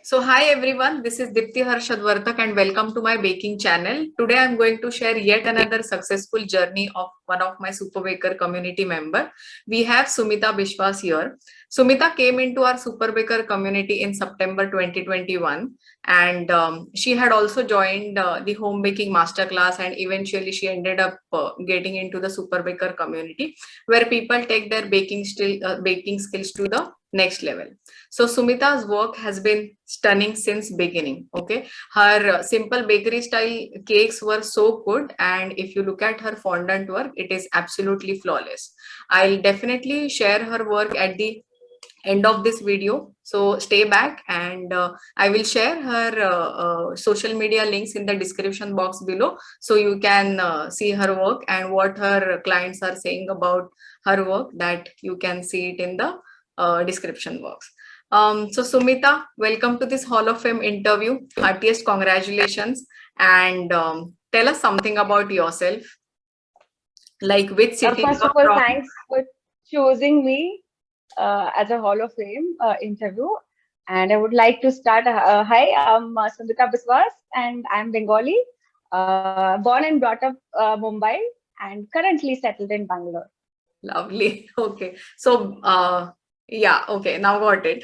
So hi everyone, this is Dipti, Harshad, Vartak and welcome to my baking channel. Today I'm going to share yet another successful journey of one of my Super Baker community member. We have Sumita Bishwas here. Sumita came into our Super Baker community in September 2021 and she had also joined the home baking masterclass, and eventually she ended up getting into the Super Baker community where people take their baking skills to the next level. So Sumita's work has been stunning since beginning. Okay, her simple bakery style cakes were so good, and if you look at her fondant work, it is absolutely flawless. I'll definitely share her work at the end of this video, so stay back, and I will share her social media links in the description box below, so you can see her work and what her clients are saying about her work, that you can see it in the description box. So Sumita, welcome to this Hall of Fame interview. Heartiest congratulations, and tell us something about yourself, like which city you First of are all, from. thanks for choosing me as a Hall of Fame interview. And I would like to start. Hi, I'm Sumita Biswas, and I'm Bengali, born and brought up Mumbai, and currently settled in Bangalore. Lovely. Okay. So, yeah, okay, now got it.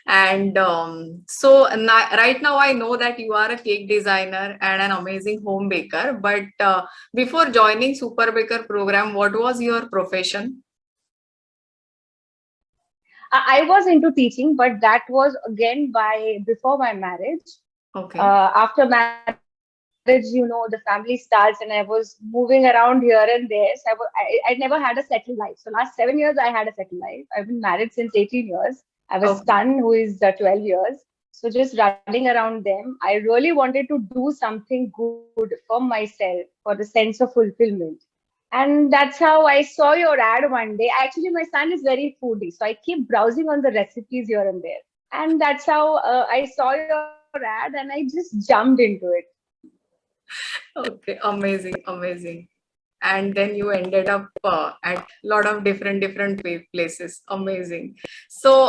And right now I know that you are a cake designer and an amazing home baker. But before joining Super Baker program, what was your profession? I was into teaching, but that was again by before my marriage. Okay. After marriage, the family starts, and I was moving around here and there. So I never had a settled life. So last 7 years, I had a settled life. I've been married since 18 years. I have a Okay. son who is 12 years. So just running around them, I really wanted to do something good for myself, for the sense of fulfillment. And that's how I saw your ad one day. Actually, my son is very foodie, so I keep browsing on the recipes here and there. And that's how I saw your ad and I just jumped into it. Okay. Amazing. Amazing. And then you ended up at lot of different places. Amazing. So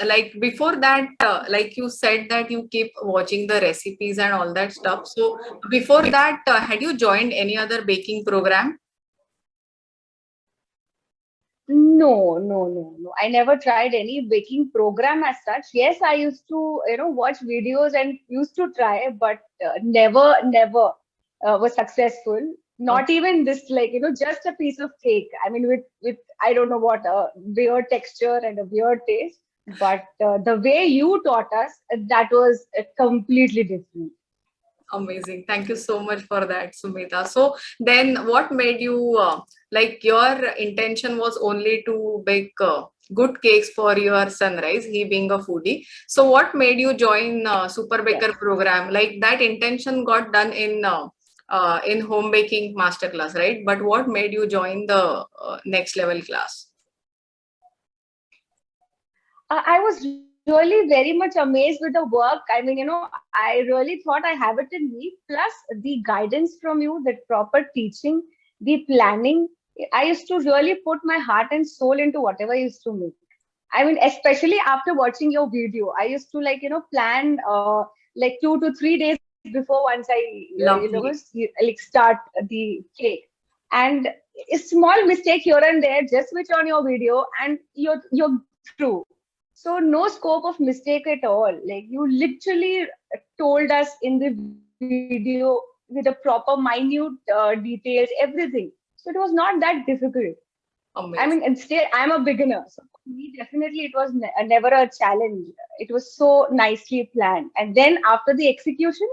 like before that, like you said that you keep watching the recipes and all that stuff, so before that, had you joined any other baking program? No. I never tried any baking program as such. Yes, I used to, watch videos and used to try, but never was successful. Not Okay. even this, like, just a piece of cake. I mean, with I don't know what, a weird texture and a weird taste. But the way you taught us, that was completely different. Amazing. Thank you so much for that, Sumita. So then what made you, like your intention was only to bake good cakes for your sunrise, he being a foodie. So what made you join Super Baker Yes. program? Like that intention got done in home baking masterclass, right? But what made you join the next level class? I was really very much amazed with the work. I mean, I really thought I have it in me. Plus, the guidance from you, the proper teaching, the planning. I used to really put my heart and soul into whatever I used to make. I mean, especially after watching your video, I used to like, plan like 2 to 3 days before once Lovely. like start the cake. And a small mistake here and there, just switch on your video and you're through. So no scope of mistake at all. Like you literally told us in the video with a proper minute details, everything. So it was not that difficult. I mean, and Amazing. still, I'm a beginner. So for me, definitely, it was never a challenge. It was so nicely planned. And then after the execution,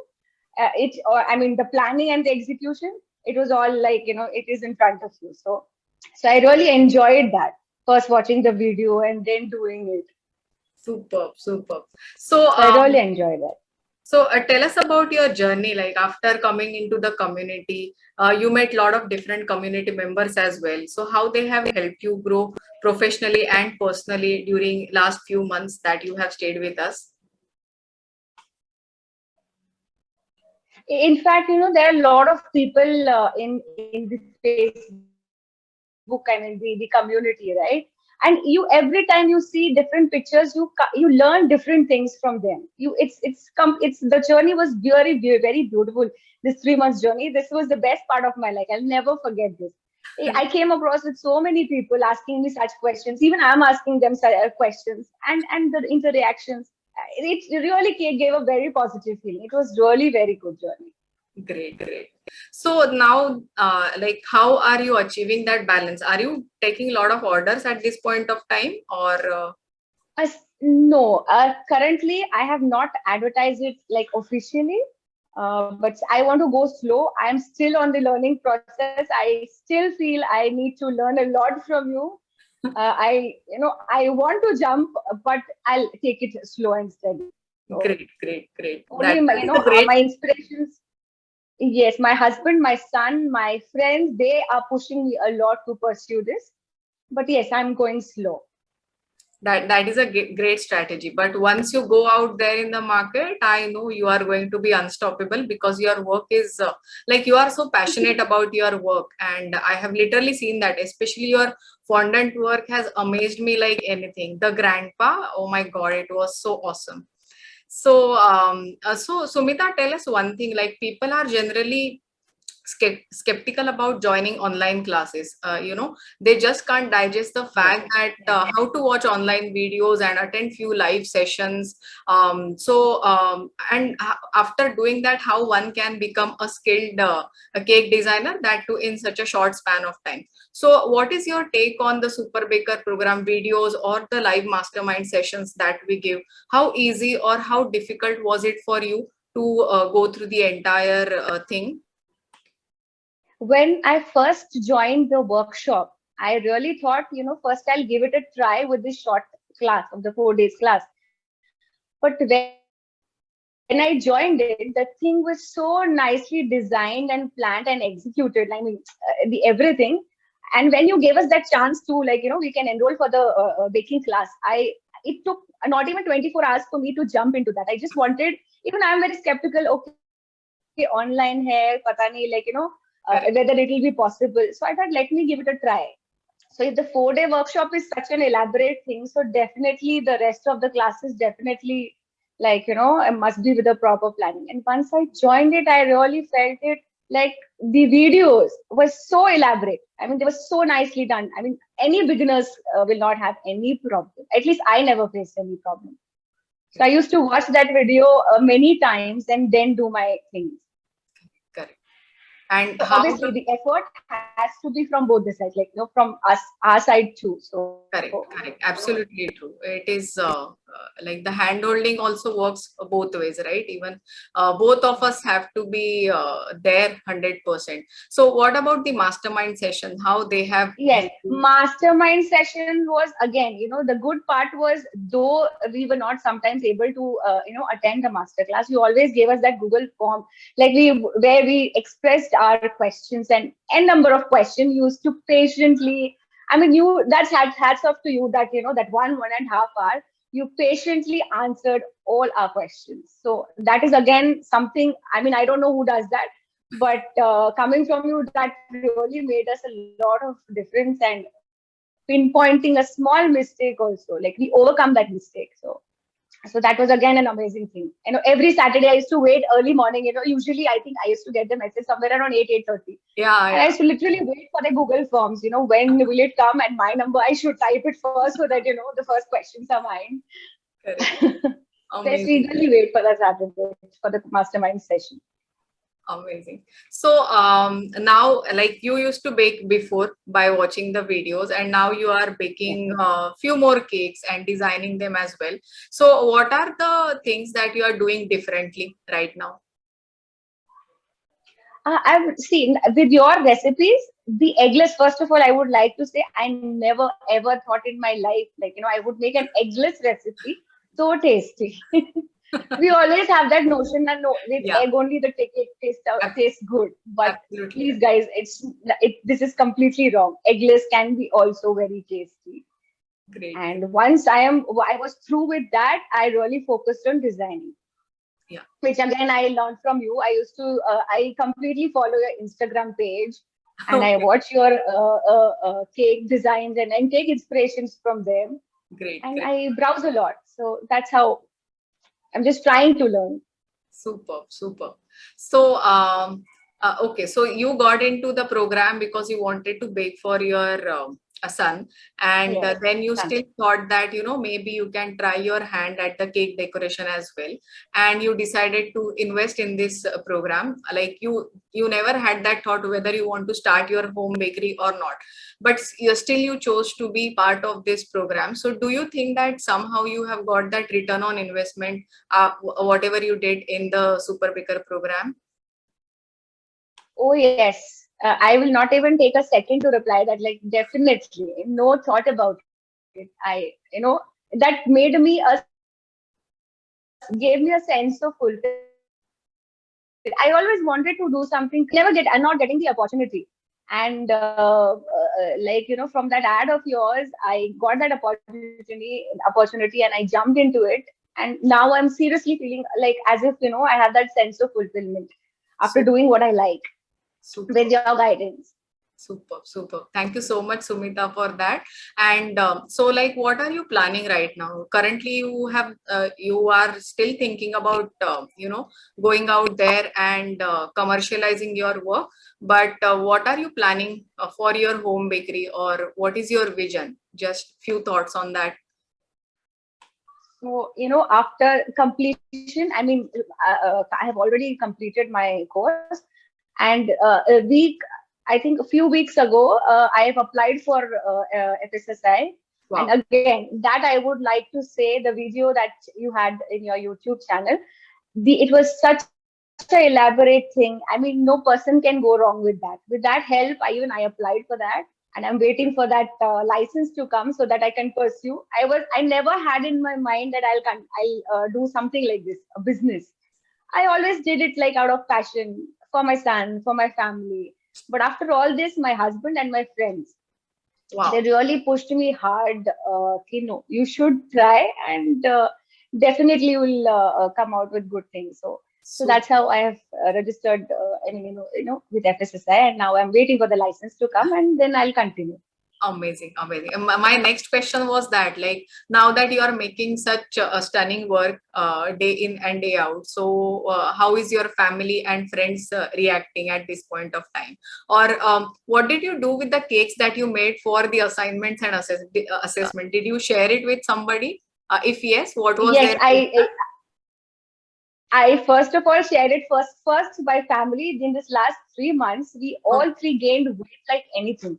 I mean, the planning and the execution, it was all like, it is in front of you. So I really enjoyed that. First watching the video and then doing it. Superb, superb. So So I really enjoyed that. So tell us about your journey. Like after coming into the community, you met a lot of different community members as well. So how they have helped you grow professionally and personally during last few months that you have stayed with us? In fact, there are a lot of people in the Facebook, I mean, the community, right? And you, every time you see different pictures, you learn different things from them. It's the journey was very, very beautiful. This 3 months journey, this was the best part of my life. I'll never forget this. I came across with so many people asking me such questions. Even I'm asking them such questions, and the interactions. It really gave a very positive feeling. It was really very good journey. Great, great. So now, like, how are you achieving that balance? Are you taking a lot of orders at this point of time, or? No, currently I have not advertised it like officially, but I want to go slow. I am still on the learning process. I still feel I need to learn a lot from you. I want to jump, but I'll take it slow and steady. So Great, great, great. only That is a great. my inspirations. Yes, my husband, my son, my friends, they are pushing me a lot to pursue this. But yes, I'm going slow. That is a great strategy. But once you go out there in the market, I know you are going to be unstoppable, because your work is like, you are so passionate about your work, and I have literally seen that. Especially your fondant work has amazed me like anything. The grandpa, oh my god, it was so awesome. So so Sumita, tell us one thing. Like, people are generally skeptical about joining online classes. They just can't digest the fact that how to watch online videos and attend few live sessions. And after doing that, how one can become a skilled a cake designer, that too in such a short span of time. So what is your take on the Super Baker program videos or the live mastermind sessions that we give? How easy or how difficult was it for you to go through the entire thing? When I first joined the workshop, I really thought, first I'll give it a try with this short class of the 4 days class. But when I joined it, the thing was so nicely designed and planned and executed. I mean, the everything. And when you gave us that chance to, we can enroll for the baking class, it took not even 24 hours for me to jump into that. I just wanted, even I'm very skeptical. Okay, online hair, pata nahi, whether it will be possible. So I thought, let me give it a try. So if the 4-day workshop is such an elaborate thing, so definitely the rest of the classes definitely, it must be with a proper planning. And once I joined it, I really felt it like the videos were so elaborate. I mean, they were so nicely done. I mean, any beginners will not have any problem. At least I never faced any problem. So I used to watch that video many times and then do my things. Correct. And So how obviously the effort has to be from both the sides, from us, our side too. So correct, correct, absolutely true. It is like the hand holding also works both ways, right? Even both of us have to be there 100%. So what about the mastermind session? How they have? yes, mastermind session was, again, the good part was, though we were not sometimes able to attend the master class, you always gave us that Google form, where we expressed our questions, and n number of questions used to patiently. I mean, that's hats off to you, that that 1.5 hour you patiently answered all our questions. So that is again something. I mean, I don't know who does that, but coming from you, that really made us a lot of difference, and pinpointing a small mistake also, like we overcome that mistake. So that was again an amazing thing. Every Saturday I used to wait early morning. Usually I think I used to get the message somewhere around 8:30, Yeah, and I yeah. used to literally wait for the Google Forms. When will it come, and my number, I should type it first so that the first questions are mine. Correct. So I used to Amazing. eagerly wait for the Saturday for the mastermind session. Amazing. So now, like, you used to bake before by watching the videos, and now you are Yeah. baking a few more cakes and designing them as well. So what are the things that you are doing differently right now? I've seen with your recipes, the eggless. First of all, I would like to say I never ever thought in my life, I would make an eggless recipe so tasty. We always have that notion that no, with Yeah, egg only the cake tastes good. But absolutely please, right. guys, this is completely wrong. Eggless can be also very tasty. Great. And once I was through with that, I really focused on designing, Yeah. which again I learned from you. I used to I completely follow your Instagram page. and I Okay. watch your cake designs and take inspirations from them, Great, and great. I browse a lot. So that's how I'm just trying to learn. Super, super. So, okay, so you got into the program because you wanted to bake for your son, and Yes, then you son. still thought that, maybe you can try your hand at the cake decoration as well, and you decided to invest in this program. Like you never had that thought whether you want to start your home bakery or not, but you chose to be part of this program. So, do you think that somehow you have got that return on investment, whatever you did in the Super Baker program? Oh yes, I will not even take a second to reply that. Like definitely, no thought about it. That made me gave me a sense of fulfillment. I always wanted to do something creative, but I'm not getting the opportunity. And from that ad of yours, I got that opportunity, and I jumped into it. And now I'm seriously feeling like as if I have that sense of fulfillment after Super, doing what I like with super. your guidance. Super, super. Thank you so much, Sumita, for that. And so, like, what are you planning right now? Currently, you are still thinking about, going out there and commercializing your work. But what are you planning for your home bakery, or what is your vision? Just few thoughts on that. So, after completion, I have already completed my course, and I think a few weeks ago, I have applied for FSSI. And Wow. again, that I would like to say the video that you had in your YouTube channel, it was such a elaborate thing. I mean, no person can go wrong with that. With that help, I applied for that, and I'm waiting for that license to come so that I can pursue. I never had in my mind that I'll do something like this, a business. I always did it like out of passion for my son, for my family. But after all this, my husband and my friends, they Wow. really pushed me hard. No, you should try, and definitely you will come out with good things. So that's Super. how I have registered. With FSSI, and now I'm waiting for the license to come, and then I'll continue. Amazing, amazing. My next question was that, like, now that you are making such a stunning work day in and day out, so how is your family and friends reacting at this point of time? Or what did you do with the cakes that you made for the assignments and assessment? Did you share it with somebody? If yes, what was Yes, their feedback? I first of all shared it first by family. In this last 3 months, we all three gained weight like anything,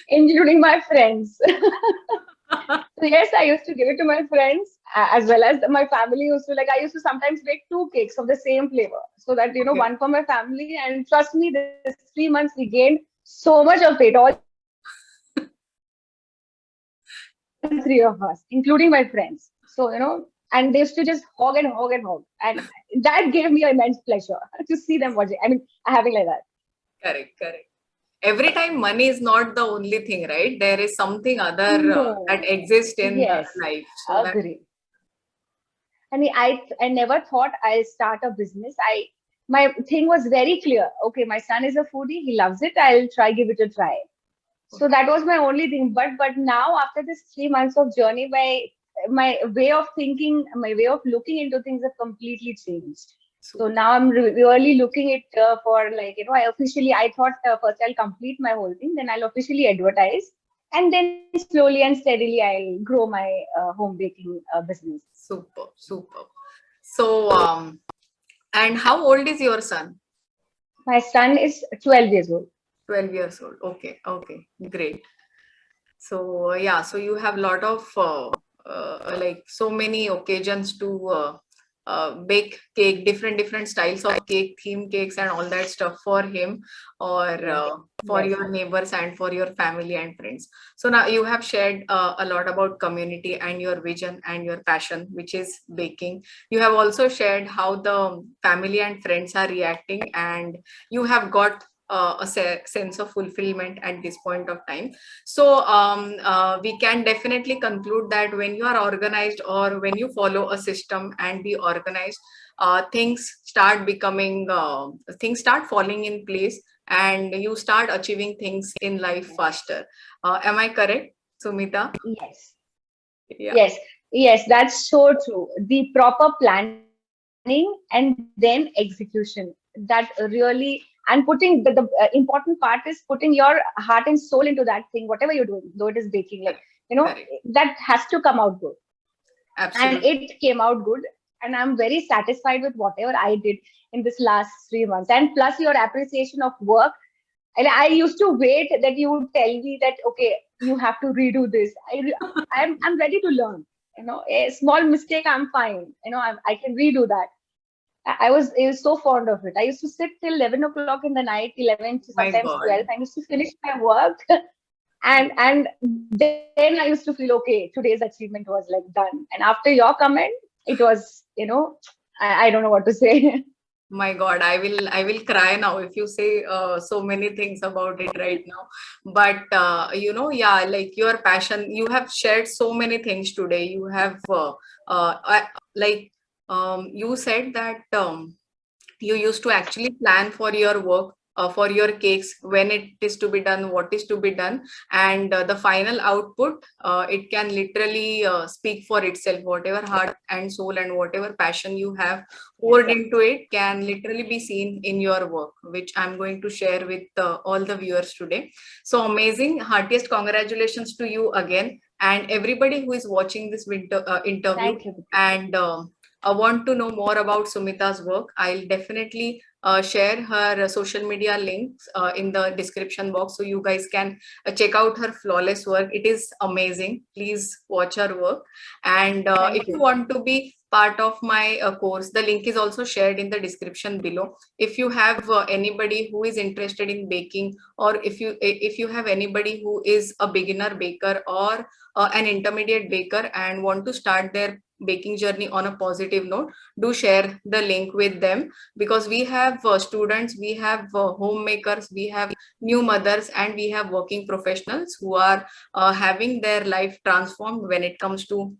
including my friends. So yes, I used to give it to my friends as well as my family used to. Like I used to sometimes bake two cakes of the same flavor, so that Okay. one for my family. And trust me, this 3 months we gained so much of it, all three of us, including my friends. And they used to just hog and hog and hog, and that gave me immense pleasure to see them watching. Having like that. Correct, correct. Every time money is not the only thing, right? There is something other that No. exists in Yes. life. So that, Agree. I never thought I'll start a business. My thing was very clear. Okay, my son is a foodie. He loves it. I'll give it a try. So okay. that was my only thing. But now after this 3 months of journey, my way of thinking, my way of looking into things have completely changed. So Super. now I'm really looking it for like I thought first I'll complete my whole thing, then I'll officially advertise, and then slowly and steadily I'll grow my home baking business. Super, super. So, and how old is your son? My son is 12 years old. 12 years old. Okay, okay, great. So, yeah, so you have a lot of like so many occasions to bake cake, different styles of cake, theme cakes, and all that stuff for him, or for Yes. your neighbors and for your family and friends. So now you have shared a lot about community and your vision and your passion, which is baking. You have also shared how the family and friends are reacting, and you have got sense of fulfillment at this point of time. So we can definitely conclude that when you are organized, or when you follow a system and be organized, things start falling in place, and you start achieving things in life faster. Am I correct, Sumita? Yes. Yeah, Yes, yes, that's so true. The proper planning and then execution. That really, and putting the important part is putting your heart and soul into that thing, whatever you're doing, though it is baking, like, correct, correct. that has to come out good. And Absolutely. it came out good. And I'm very satisfied with whatever I did in this last 3 months. And plus your appreciation of work. And I used to wait that you would tell me that, okay, you have to redo this. I'm ready to learn. A small mistake, I'm fine. I can redo that. I was so fond of it. I used to sit till 11 o'clock in the night, 11 to My sometimes God. 12. I used to finish my work, and then I used to feel okay. Today's achievement was like done. And after your comment, it was, I don't know what to say. My God, I will cry now if you say so many things about it right now. But yeah, like your passion, you have shared so many things today. You have like you said that you used to actually plan for your work, for your cakes, when it is to be done, what is to be done, and the final output, it can literally speak for itself. Whatever heart and soul and whatever passion you have poured Yes. into it can literally be seen in your work, which I'm going to share with all the viewers today. So amazing. Heartiest congratulations to you again, and everybody who is watching this interview, Thank you. and I want to know more about Sumita's work. I'll definitely share her social media links in the description box, so you guys can check out her flawless work. It is amazing. Please watch her work. And if Thank you you. want to be part of my course, the link is also shared in the description below. If you have anybody who is interested in baking, or if you have anybody who is a beginner baker, or an intermediate baker, and want to start their baking journey on a positive note, do share the link with them, because we have students, we have homemakers, we have new mothers, and we have working professionals who are having their life transformed when it comes to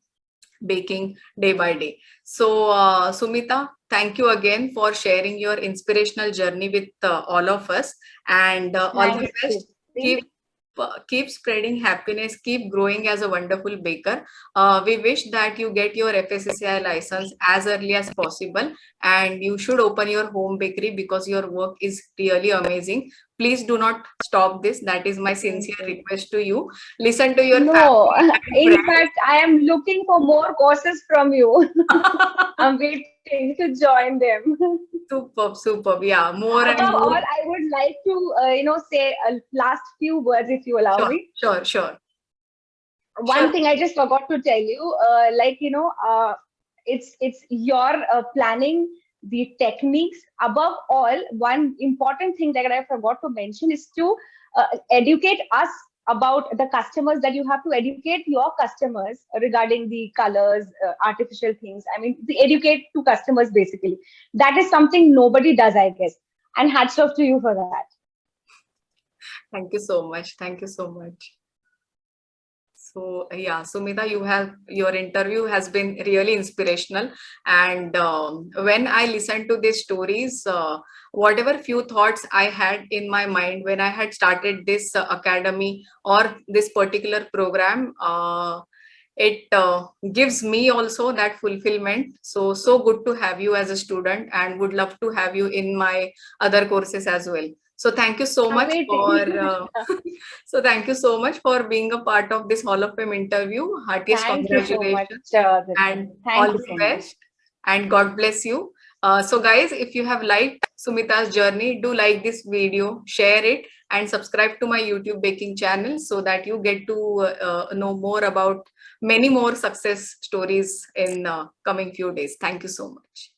baking day by day. So Sumita, thank you again for sharing your inspirational journey with all of us, and all the Thanks, best. Dipti. Keep spreading happiness, keep growing as a wonderful baker. We wish that you get your FSSAI license as early as possible, and you should open your home bakery, because your work is really amazing. Please do not stop this. That is my Thank sincere you. request to you. Listen to your No, family and in fact, I am looking for more courses from you. friends. I'm waiting to join them. Superb, superb. Yeah, more Above and all, more. I would like to, say last few words, if you allow Sure, me. sure, sure, One sure. thing I just forgot to tell you, it's your planning, the techniques. Above all, one important thing that I forgot to mention is to educate us about the customers, that you have to educate your customers regarding the colors, artificial things. I mean, the educate to customers basically. That is something nobody does, I guess. And hats off to you for that. Thank you so much. Thank you so much. So yeah, Sumita, your interview has been really inspirational, and when I listened to these stories, whatever few thoughts I had in my mind when I had started this academy or this particular program, it gives me also that fulfillment. So good to have you as a student, and would love to have you in my other courses as well. So thank you so I'm much for waiting. so thank you so much for being a part of this Hall of Fame interview. Heartiest Thank you so much, congratulations Dipti. and all Thank you the so much. best, and God bless you. So guys, if you have liked Sumita's journey, do like this video, share it, and subscribe to my YouTube baking channel, so that you get to know more about many more success stories in coming few days. Thank you so much.